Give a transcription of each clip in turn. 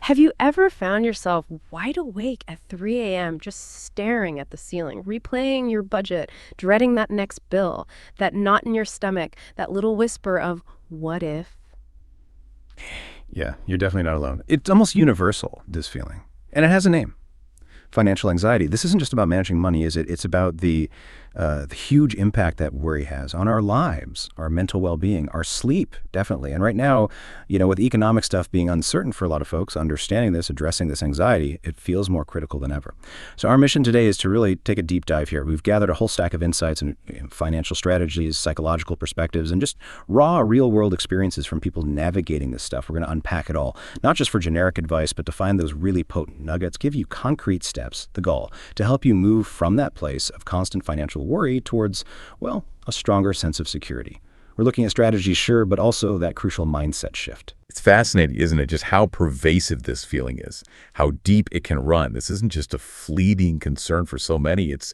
Have you ever found yourself wide awake at 3 a.m. just staring at the ceiling, replaying your budget, dreading that next bill, that knot in your stomach, that little whisper of, what if? Yeah, you're definitely not alone. It's almost universal, this feeling. And it has a name. Financial anxiety. This isn't just about managing money, is it? It's about the huge impact that worry has on our lives, our mental well-being, our sleep, definitely. And right now, with economic stuff being uncertain for a lot of folks, understanding this, addressing this anxiety, it feels more critical than ever. So our mission today is to really take a deep dive here. We've gathered a whole stack of insights and financial strategies, psychological perspectives, and just raw, real-world experiences from people navigating this stuff. We're going to unpack it all, not just for generic advice, but to find those really potent nuggets, give you concrete steps, the goal, to help you move from that place of constant financial worry towards, well, a stronger sense of security. We're looking at strategies, sure, but also that crucial mindset shift. It's fascinating, isn't it, just how pervasive this feeling is, how deep it can run. This isn't just a fleeting concern for so many. It's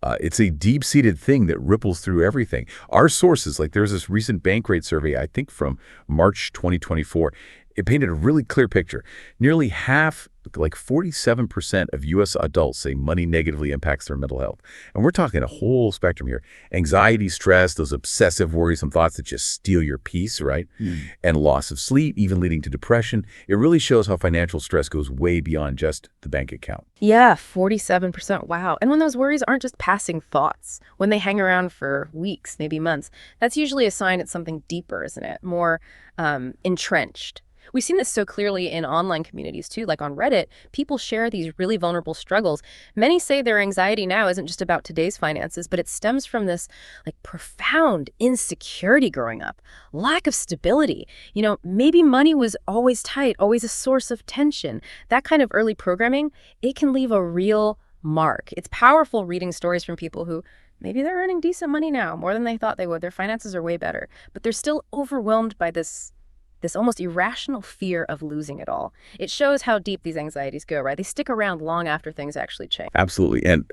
a deep-seated thing that ripples through everything. Our sources, like there's this recent Bankrate survey, I think from March 2024, it painted a really clear picture. Nearly half, like 47% of U.S. adults say money negatively impacts their mental health. And we're talking a whole spectrum here. Anxiety, stress, those obsessive, worrisome thoughts that just steal your peace, right? And loss of sleep, even leading to depression. It really shows how financial stress goes way beyond just the bank account. Yeah, 47%. Wow. And when those worries aren't just passing thoughts, when they hang around for weeks, maybe months, that's usually a sign it's something deeper, isn't it? More entrenched. We've seen this so clearly in online communities too, like on Reddit. People share these really vulnerable struggles. Many say their anxiety now isn't just about today's finances, but it stems from this profound insecurity growing up, lack of stability. Maybe money was always tight, always a source of tension. That kind of early programming, it can leave a real mark. It's powerful reading stories from people who maybe they're earning decent money now, more than they thought they would. Their finances are way better, but they're still overwhelmed by this almost irrational fear of losing it all. It shows how deep these anxieties go, right? They stick around long after things actually change. Absolutely. And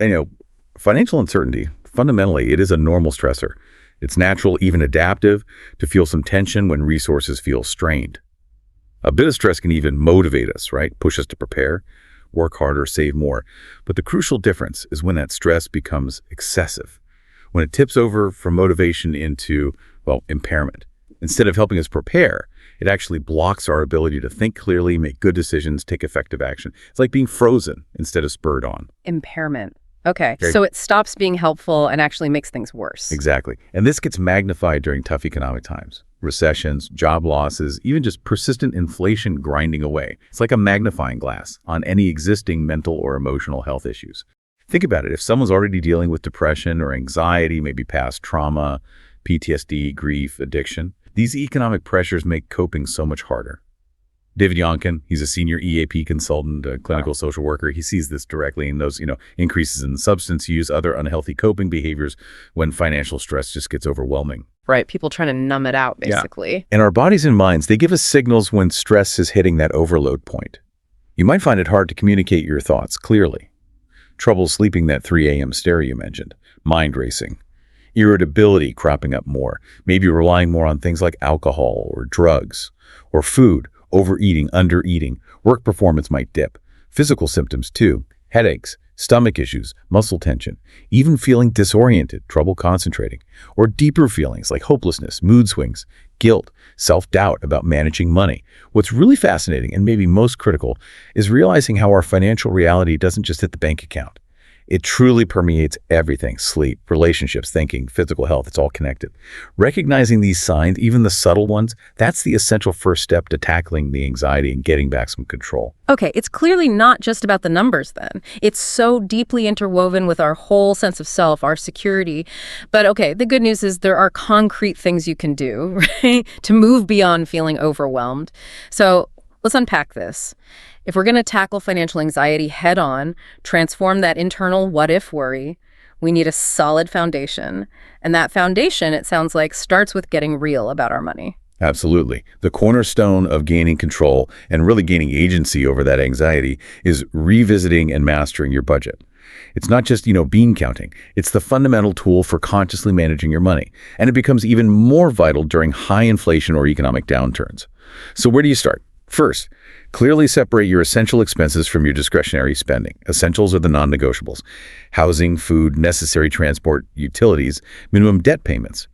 financial uncertainty, fundamentally, it is a normal stressor. It's natural, even adaptive, to feel some tension when resources feel strained. A bit of stress can even motivate us, right? Push us to prepare, work harder, save more. But the crucial difference is when that stress becomes excessive, when it tips over from motivation into, impairment. Instead of helping us prepare, it actually blocks our ability to think clearly, make good decisions, take effective action. It's like being frozen instead of spurred on. Impairment. Okay, so it stops being helpful and actually makes things worse. Exactly. And this gets magnified during tough economic times. Recessions, job losses, even just persistent inflation grinding away. It's like a magnifying glass on any existing mental or emotional health issues. Think about it. If someone's already dealing with depression or anxiety, maybe past trauma, PTSD, grief, addiction, these economic pressures make coping so much harder. David Yonkin, he's a senior EAP consultant, a clinical social worker. He sees this directly in those, increases in substance use, other unhealthy coping behaviors when financial stress just gets overwhelming. Right, people trying to numb it out, basically. Yeah. And our bodies and minds, they give us signals when stress is hitting that overload point. You might find it hard to communicate your thoughts clearly. Trouble sleeping, that 3 a.m. stare you mentioned, mind racing. Irritability cropping up more, maybe relying more on things like alcohol or drugs or food, overeating, undereating. Work performance might dip. Physical symptoms too, headaches, stomach issues, muscle tension, even feeling disoriented, trouble concentrating, or deeper feelings like hopelessness, mood swings, guilt, self-doubt about managing money. What's really fascinating and maybe most critical is realizing how our financial reality doesn't just hit the bank account. It truly permeates everything: sleep, relationships, thinking, physical health. It's all connected. Recognizing these signs, even the subtle ones, that's the essential first step to tackling the anxiety and getting back some control. Okay, it's clearly not just about the numbers then. It's so deeply interwoven with our whole sense of self, our security. But okay, the good news is there are concrete things you can do, right, to move beyond feeling overwhelmed. So let's unpack this. If we're going to tackle financial anxiety head on, transform that internal what-if worry, we need a solid foundation. And that foundation, it sounds like, starts with getting real about our money. Absolutely. The cornerstone of gaining control and really gaining agency over that anxiety is revisiting and mastering your budget. It's not just, bean counting. It's the fundamental tool for consciously managing your money. And it becomes even more vital during high inflation or economic downturns. So where do you start? First, clearly separate your essential expenses from your discretionary spending. Essentials are the non-negotiables: housing, food, necessary transport, utilities, minimum debt payments.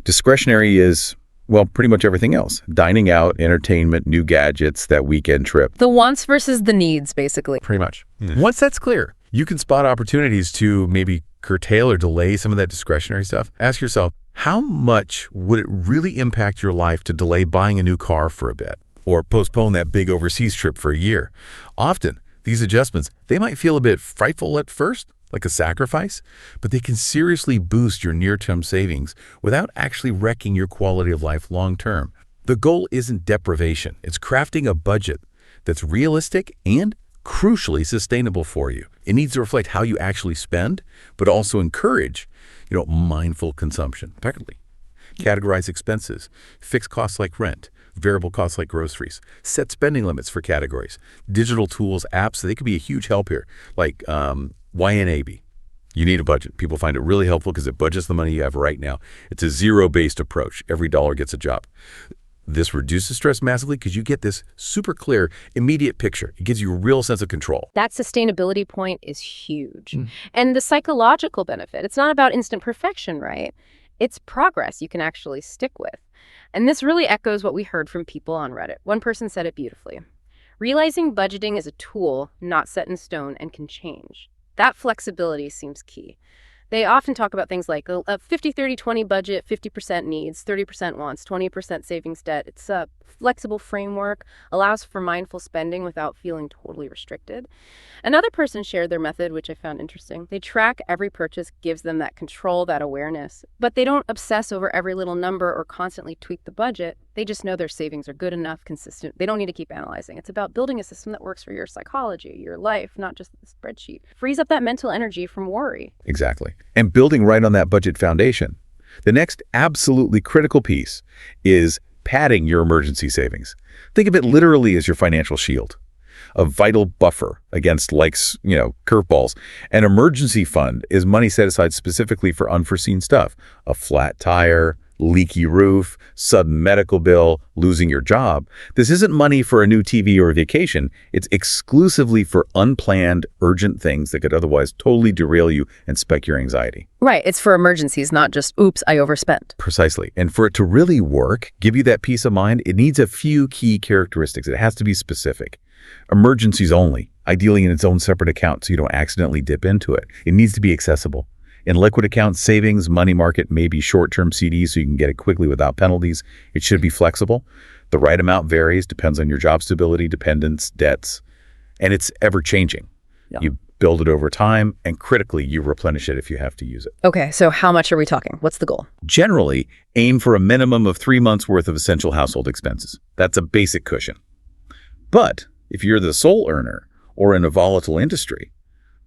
Discretionary is, well, pretty much everything else. Dining out, entertainment, new gadgets, that weekend trip. The wants versus the needs, basically. Pretty much. Once that's clear, you can spot opportunities to maybe curtail or delay some of that discretionary stuff. Ask yourself, how much would it really impact your life to delay buying a new car for a bit or postpone that big overseas trip for a year? Often, these adjustments, they might feel a bit frightful at first, like a sacrifice, but they can seriously boost your near-term savings without actually wrecking your quality of life long-term. The goal isn't deprivation. It's crafting a budget that's realistic and crucially sustainable for you. It needs to reflect how you actually spend, but also encourage, mindful consumption. Effectively, categorize expenses, fixed costs like rent, variable costs like groceries, set spending limits for categories. Digital tools, apps, they could be a huge help here, like YNAB. You need a budget. People find it really helpful because it budgets the money you have right now. It's a zero-based approach. Every dollar gets a job. This reduces stress massively because you get this super clear, immediate picture. It gives you a real sense of control. That sustainability point is huge. And the psychological benefit, it's not about instant perfection, right? It's progress you can actually stick with. And this really echoes what we heard from people on Reddit. One person said it beautifully. Realizing budgeting is a tool, not set in stone, and can change. That flexibility seems key. They often talk about things like a 50-30-20 budget, 50% needs, 30% wants, 20% savings debt. It's a flexible framework, allows for mindful spending without feeling totally restricted. Another person shared their method, which I found interesting. They track every purchase, gives them that control, that awareness, but they don't obsess over every little number or constantly tweak the budget. They just know their savings are good enough, consistent. They don't need to keep analyzing. It's about building a system that works for your psychology, your life, not just the spreadsheet. Frees up that mental energy from worry. Exactly. And building right on that budget foundation. The next absolutely critical piece is padding your emergency savings. Think of it literally as your financial shield, a vital buffer against curveballs. An emergency fund is money set aside specifically for unforeseen stuff: a flat tire, leaky roof, sudden medical bill, losing your job. This isn't money for a new TV or a vacation. It's exclusively for unplanned, urgent things that could otherwise totally derail you and spike your anxiety. Right. It's for emergencies, not just, oops, I overspent. Precisely. And for it to really work, give you that peace of mind, it needs a few key characteristics. It has to be specific. Emergencies only, ideally in its own separate account so you don't accidentally dip into it. It needs to be accessible. In liquid accounts, savings, money market, maybe short-term CDs so you can get it quickly without penalties. It should be flexible. The right amount varies, depends on your job stability, dependents, debts, and it's ever-changing. Yeah. You build it over time, and critically, you replenish it if you have to use it. Okay, so how much are we talking? What's the goal? Generally, aim for a minimum of 3 months' worth of essential household expenses. That's a basic cushion. But if you're the sole earner or in a volatile industry,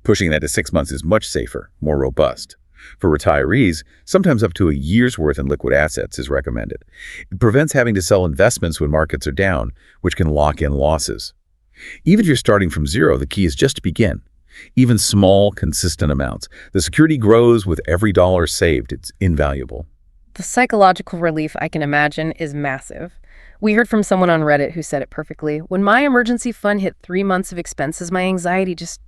pushing that to 6 months is much safer, more robust. For retirees, sometimes up to a year's worth in liquid assets is recommended. It prevents having to sell investments when markets are down, which can lock in losses. Even if you're starting from zero, the key is just to begin. Even small, consistent amounts. The security grows with every dollar saved. It's invaluable. The psychological relief, I can imagine, is massive. We heard from someone on Reddit who said it perfectly. When my emergency fund hit 3 months of expenses, my anxiety just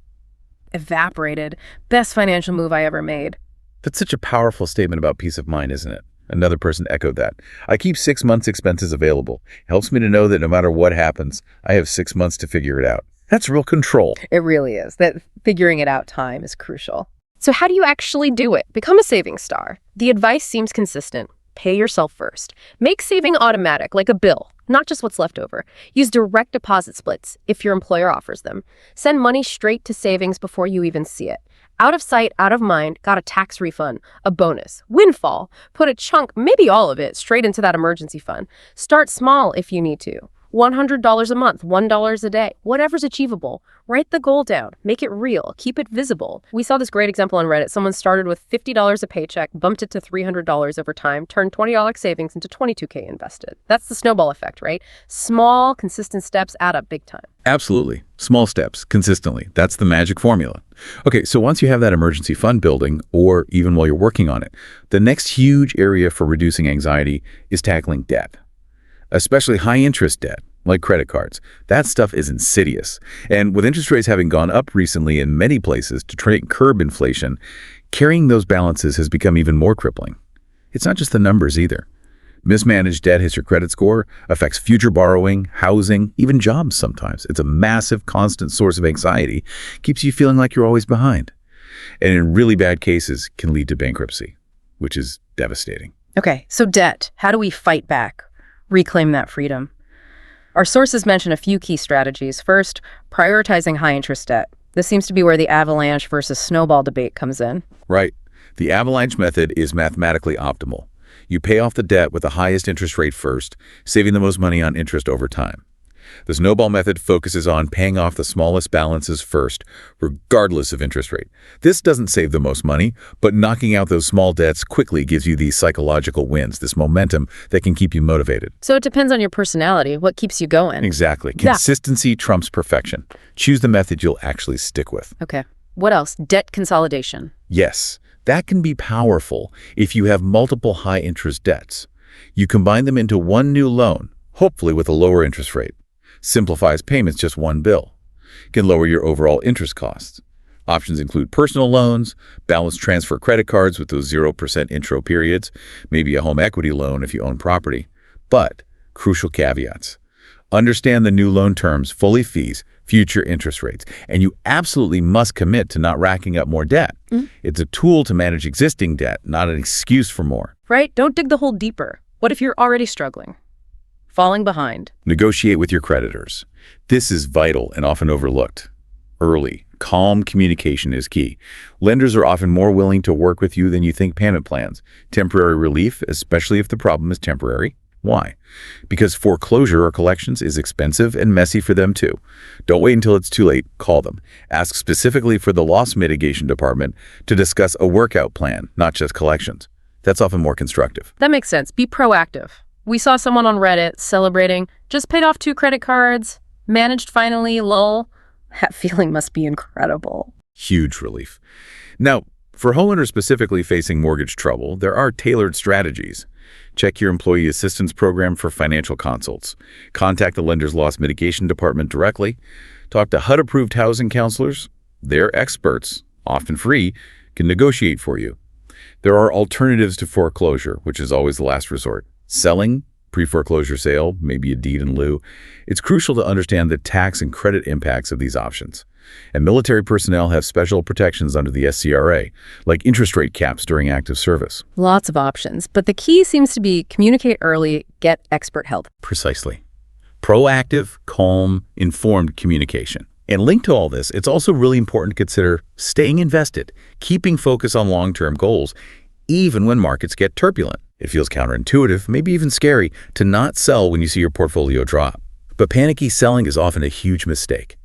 evaporated. Best financial move I ever made. That's such a powerful statement about peace of mind, isn't it? Another person echoed that. I keep 6 months' expenses available. It helps me to know that no matter what happens, I have 6 months to figure it out. That's real control. It really is. That figuring it out time is crucial. So how do you actually do it? Become a savings star. The advice seems consistent. Pay yourself first. Make saving automatic, like a bill, not just what's left over. Use direct deposit splits if your employer offers them. Send money straight to savings before you even see it. Out of sight, out of mind, got a tax refund, a bonus, windfall. Put a chunk, maybe all of it, straight into that emergency fund. Start small if you need to. $100 a month, $1 a day, whatever's achievable. Write the goal down, make it real, keep it visible. We saw this great example on Reddit. Someone started with $50 a paycheck, bumped it to $300 over time, turned $20 savings into $22K invested. That's the snowball effect, right? Small, consistent steps add up big time. Absolutely. Small steps, consistently. That's the magic formula. Okay, so once you have that emergency fund building, or even while you're working on it, the next huge area for reducing anxiety is tackling debt, especially high-interest debt. like credit cards. That stuff is insidious. And with interest rates having gone up recently in many places to try and curb inflation, carrying those balances has become even more crippling. It's not just the numbers either. Mismanaged debt hits your credit score, affects future borrowing, housing, even jobs sometimes. It's a massive, constant source of anxiety, keeps you feeling like you're always behind. And in really bad cases, can lead to bankruptcy, which is devastating. Okay, so debt. How do we fight back? Reclaim that freedom? Our sources mention a few key strategies. First, prioritizing high-interest debt. This seems to be where the avalanche versus snowball debate comes in. Right. The avalanche method is mathematically optimal. You pay off the debt with the highest interest rate first, saving the most money on interest over time. The snowball method focuses on paying off the smallest balances first, regardless of interest rate. This doesn't save the most money, but knocking out those small debts quickly gives you these psychological wins, this momentum that can keep you motivated. So it depends on your personality, what keeps you going. Exactly. Yeah. Consistency trumps perfection. Choose the method you'll actually stick with. Okay. What else? Debt consolidation. Yes, that can be powerful if you have multiple high-interest debts. You combine them into one new loan, hopefully with a lower interest rate. Simplifies payments just one bill. Can lower your overall interest costs. Options include personal loans, balance transfer credit cards with those 0% intro periods, maybe a home equity loan if you own property. But crucial caveats. Understand the new loan terms, fully fees, future interest rates, and you absolutely must commit to not racking up more debt. It's a tool to manage existing debt, not an excuse for more. Right? Don't dig the hole deeper. What if you're already struggling? Falling behind? Negotiate with your creditors. This is vital and often overlooked. Early, calm communication is key. Lenders are often more willing to work with you than you think. Payment plans. Temporary relief, especially if the problem is temporary. Why? Because foreclosure or collections is expensive and messy for them too. Don't wait until it's too late. Call them. Ask specifically for the loss mitigation department to discuss a workout plan, not just collections. That's often more constructive. That makes sense. Be proactive. We saw someone on Reddit celebrating, just paid off 2 credit cards, managed finally, lol. That feeling must be incredible. Huge relief. Now, for homeowners specifically facing mortgage trouble, there are tailored strategies. Check your employee assistance program for financial consults. Contact the lender's loss mitigation department directly. Talk to HUD-approved housing counselors. They're experts, often free, can negotiate for you. There are alternatives to foreclosure, which is always the last resort. Selling, pre-foreclosure sale, maybe a deed in lieu. It's crucial to understand the tax and credit impacts of these options. And military personnel have special protections under the SCRA, like interest rate caps during active service. Lots of options, but the key seems to be communicate early, get expert help. Precisely. Proactive, calm, informed communication. And linked to all this, it's also really important to consider staying invested, keeping focus on long-term goals, even when markets get turbulent. It feels counterintuitive, maybe even scary, to not sell when you see your portfolio drop. But panicky selling is often a huge mistake.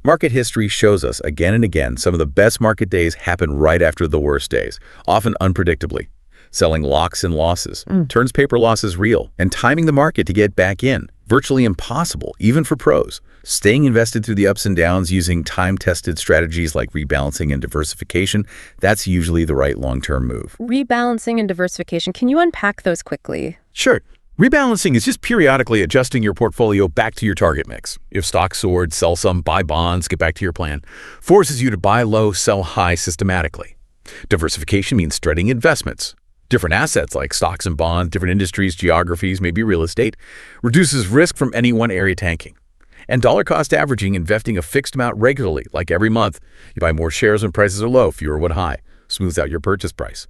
Market history shows us again and again some of the best market days happen right after the worst days, often unpredictably. Selling locks in losses, turns paper losses real, and timing the market to get back in, virtually impossible, even for pros. Staying invested through the ups and downs using time-tested strategies like rebalancing and diversification, that's usually the right long-term move. Rebalancing and diversification, can you unpack those quickly? Sure. Rebalancing is just periodically adjusting your portfolio back to your target mix. If stocks soared, sell some, buy bonds, get back to your plan. Forces you to buy low, sell high systematically. Diversification means spreading investments. Different assets like stocks and bonds, different industries, geographies, maybe real estate, reduces risk from any one area tanking. And dollar cost averaging, investing a fixed amount regularly, like every month. You buy more shares when prices are low, fewer when high. Smooths out your purchase price.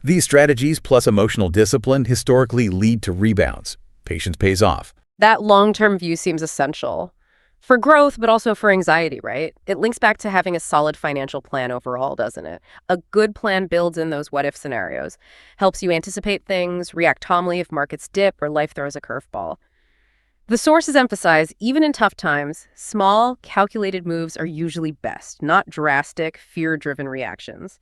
These strategies plus emotional discipline historically lead to rebounds. Patience pays off. That long-term view seems essential for growth, but also for anxiety, right? It links back to having a solid financial plan overall, doesn't it? A good plan builds in those what-if scenarios, helps you anticipate things, react calmly if markets dip or life throws a curveball. The sources emphasize, even in tough times, small, calculated moves are usually best, not drastic, fear-driven reactions.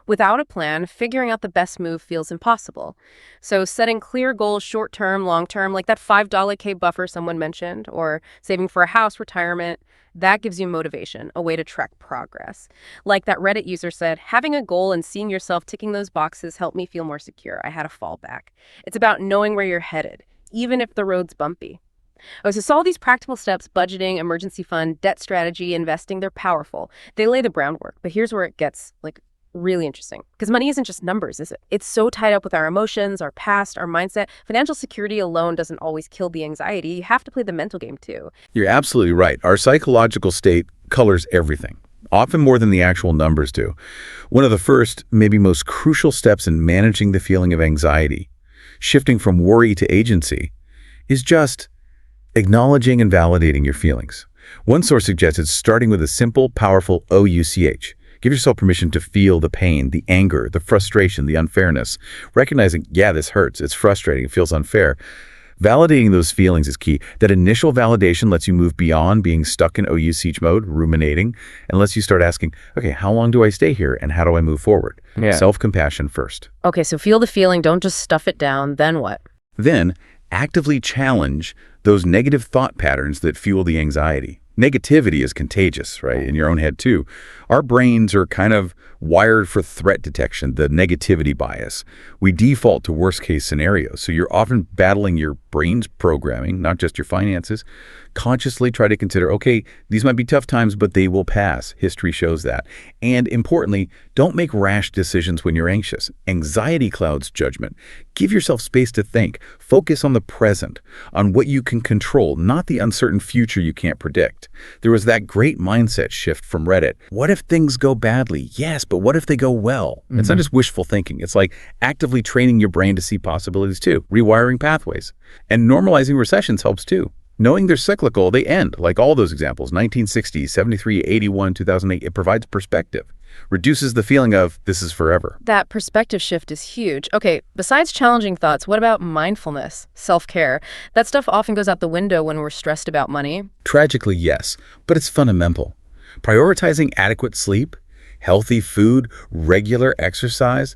Without a plan, figuring out the best move feels impossible. So setting clear goals short-term, long-term, like that $5K buffer someone mentioned, or saving for a house, retirement, that gives you motivation, a way to track progress. Like that Reddit user said, having a goal and seeing yourself ticking those boxes helped me feel more secure. I had a fallback. It's about knowing where you're headed, even if the road's bumpy. Oh, so all these practical steps, budgeting, emergency fund, debt strategy, investing, they're powerful. They lay the groundwork. But here's where it gets really interesting. Because money isn't just numbers, is it? It's so tied up with our emotions, our past, our mindset. Financial security alone doesn't always kill the anxiety. You have to play the mental game too. You're absolutely right. Our psychological state colors everything, often more than the actual numbers do. One of the first, maybe most crucial steps in managing the feeling of anxiety, shifting from worry to agency, is just acknowledging and validating your feelings. One source suggested starting with a simple, powerful OUCH. Give yourself permission to feel the pain, the anger, the frustration, the unfairness. Recognizing, yeah, this hurts, it's frustrating, it feels unfair. Validating those feelings is key. That initial validation lets you move beyond being stuck in OUCH mode, ruminating, and lets you start asking, okay, how long do I stay here and how do I move forward? Yeah. Self-compassion first. Okay, so feel the feeling, don't just stuff it down, then what? Then, actively challenge those negative thought patterns that fuel the anxiety. Negativity is contagious, right? In your own head too. Our brains are kind of wired for threat detection, the negativity bias. We default to worst case scenarios. So you're often battling your brain's programming, not just your finances. Consciously try to consider, okay, these might be tough times, but they will pass. History shows that. And importantly, don't make rash decisions when you're anxious. Anxiety clouds judgment. Give yourself space to think. Focus on the present, on what you can control, not the uncertain future you can't predict. There was that great mindset shift from Reddit. What if things go badly? Yes, but what if they go well? It's not just wishful thinking. It's like actively training your brain to see possibilities too, rewiring pathways. And normalizing recessions helps too. Knowing they're cyclical, they end, like all those examples, 1960, 73, 81, 2008. It provides perspective, reduces the feeling of this is forever. That perspective shift is huge. Okay, besides challenging thoughts, what about mindfulness, self-care? That stuff often goes out the window when we're stressed about money. Tragically, yes, but it's fundamental. Prioritizing adequate sleep, healthy food, regular exercise,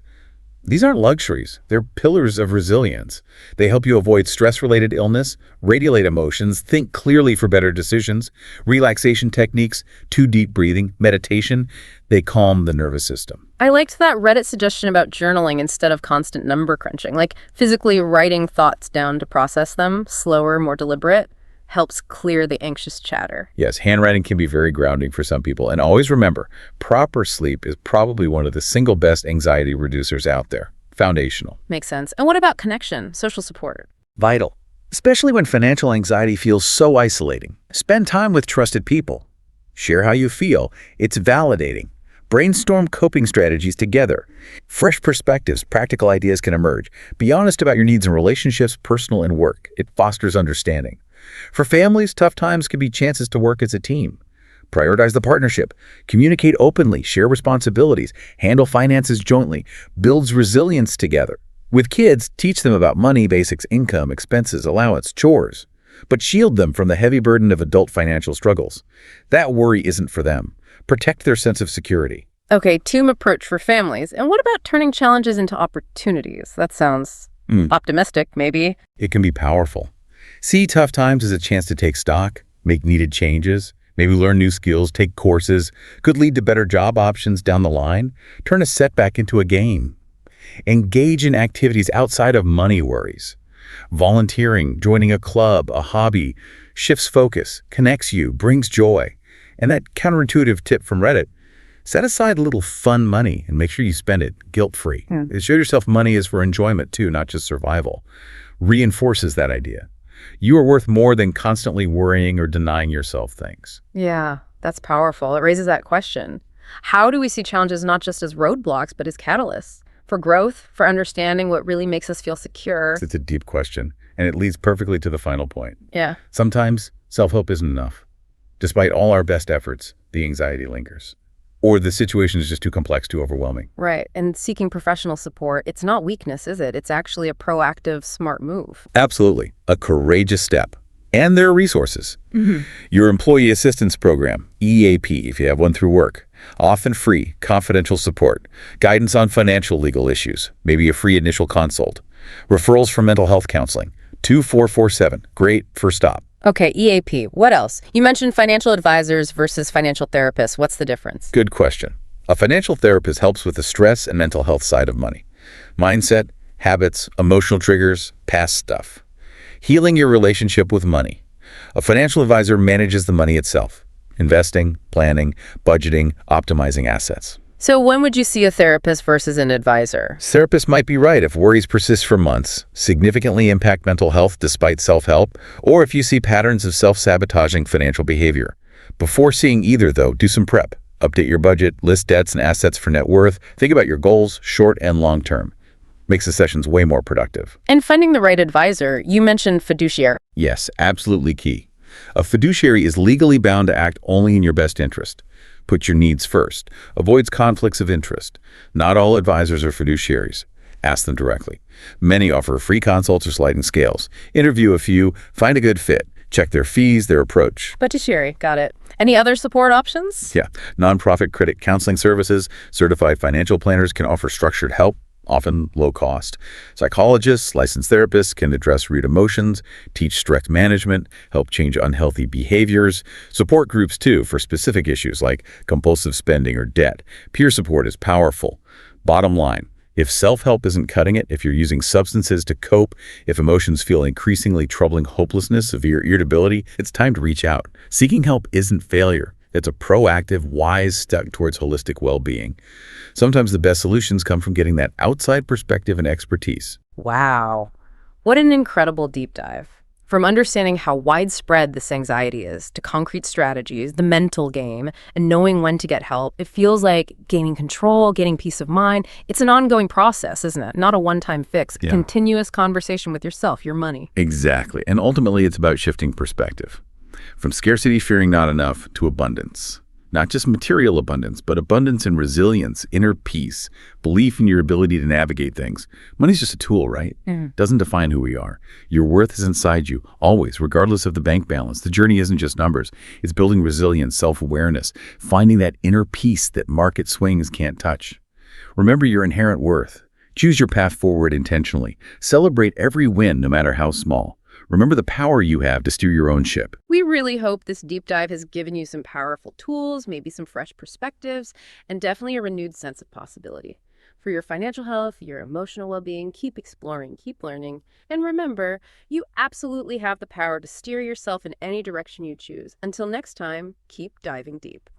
these aren't luxuries. They're pillars of resilience. They help you avoid stress-related illness, regulate emotions, think clearly for better decisions. Relaxation techniques, too deep breathing, meditation, they calm the nervous system. I liked that Reddit suggestion about journaling instead of constant number crunching, like physically writing thoughts down to process them, slower, more deliberate. Helps clear the anxious chatter. Yes, handwriting can be very grounding for some people. And always remember, proper sleep is probably one of the single best anxiety reducers out there. Foundational. Makes sense. And what about connection, social support? Vital. Especially when financial anxiety feels so isolating. Spend time with trusted people. Share how you feel. It's validating. Brainstorm coping strategies together. Fresh perspectives, practical ideas can emerge. Be honest about your needs in relationships, personal and work. It fosters understanding. For families, tough times can be chances to work as a team. Prioritize the partnership. Communicate openly. Share responsibilities. Handle finances jointly. Builds resilience together. With kids, teach them about money, basics, income, expenses, allowance, chores. But shield them from the heavy burden of adult financial struggles. That worry isn't for them. Protect their sense of security. Okay, team approach for families. And what about turning challenges into opportunities? That sounds optimistic, maybe. It can be powerful. See tough times as a chance to take stock, make needed changes, maybe learn new skills, take courses, could lead to better job options down the line. Turn a setback into a gain. Engage in activities outside of money worries. Volunteering, joining a club, a hobby, shifts focus, connects you, brings joy. And that counterintuitive tip from Reddit, set aside a little fun money and make sure you spend it guilt-free. Show yourself money is for enjoyment too, not just survival. Reinforces that idea. You are worth more than constantly worrying or denying yourself things. Yeah, that's powerful. It raises that question. How do we see challenges not just as roadblocks, but as catalysts? For growth, for understanding what really makes us feel secure. It's a deep question, and it leads perfectly to the final point. Yeah. Sometimes self-help isn't enough. Despite all our best efforts, the anxiety lingers. Or the situation is just too complex, too overwhelming. Right. And seeking professional support, it's not weakness, is it? It's actually a proactive, smart move. Absolutely. A courageous step. And there are resources. Your Employee Assistance Program, EAP, if you have one through work. Often free, confidential support. Guidance on financial legal issues. Maybe a free initial consult. Referrals for mental health counseling. 2447. Great first stop. Okay, EAP. What else? You mentioned financial advisors versus financial therapists. What's the difference? Good question. A financial therapist helps with the stress and mental health side of money. Mindset, habits, emotional triggers, past stuff. Healing your relationship with money. A financial advisor manages the money itself, investing, planning, budgeting, optimizing assets. So when would you see a therapist versus an advisor? Therapists might be right if worries persist for months, significantly impact mental health despite self-help, or if you see patterns of self-sabotaging financial behavior. Before seeing either, though, do some prep. Update your budget, list debts and assets for net worth, think about your goals, short and long term. Makes the sessions way more productive. And finding the right advisor, you mentioned fiduciary. Yes, absolutely key. A fiduciary is legally bound to act only in your best interest. Put your needs first. Avoids conflicts of interest. Not all advisors are fiduciaries. Ask them directly. Many offer free consults or sliding scales. Interview a few, find a good fit. Check their fees, their approach. Fiduciary, got it. Any other support options? Yeah, nonprofit credit counseling services, certified financial planners can offer structured help, often low cost. Psychologists, licensed therapists can address root emotions, teach stress management, help change unhealthy behaviors. Support groups, too, for specific issues like compulsive spending or debt. Peer support is powerful. Bottom line, if self-help isn't cutting it, if you're using substances to cope, if emotions feel increasingly troubling hopelessness, severe irritability, it's time to reach out. Seeking help isn't failure. It's a proactive, wise step towards holistic well-being. Sometimes the best solutions come from getting that outside perspective and expertise. Wow. What an incredible deep dive. From understanding how widespread this anxiety is to concrete strategies, the mental game, and knowing when to get help, it feels like gaining control, gaining peace of mind. It's an ongoing process, isn't it? Not a one-time fix. Yeah. Continuous conversation with yourself, your money. Exactly. And ultimately, it's about shifting perspective. From scarcity fearing not enough to abundance. Not just material abundance, but abundance and resilience, inner peace, belief in your ability to navigate things. Money's just a tool, right? Doesn't define who we are. Your worth is inside you, always, regardless of the bank balance. The journey isn't just numbers. It's building resilience, self-awareness, finding that inner peace that market swings can't touch. Remember your inherent worth. Choose your path forward intentionally. Celebrate every win, no matter how small. Remember the power you have to steer your own ship. We really hope this deep dive has given you some powerful tools, maybe some fresh perspectives, and definitely a renewed sense of possibility. For your financial health, your emotional well-being, keep exploring, keep learning, and remember, you absolutely have the power to steer yourself in any direction you choose. Until next time, keep diving deep.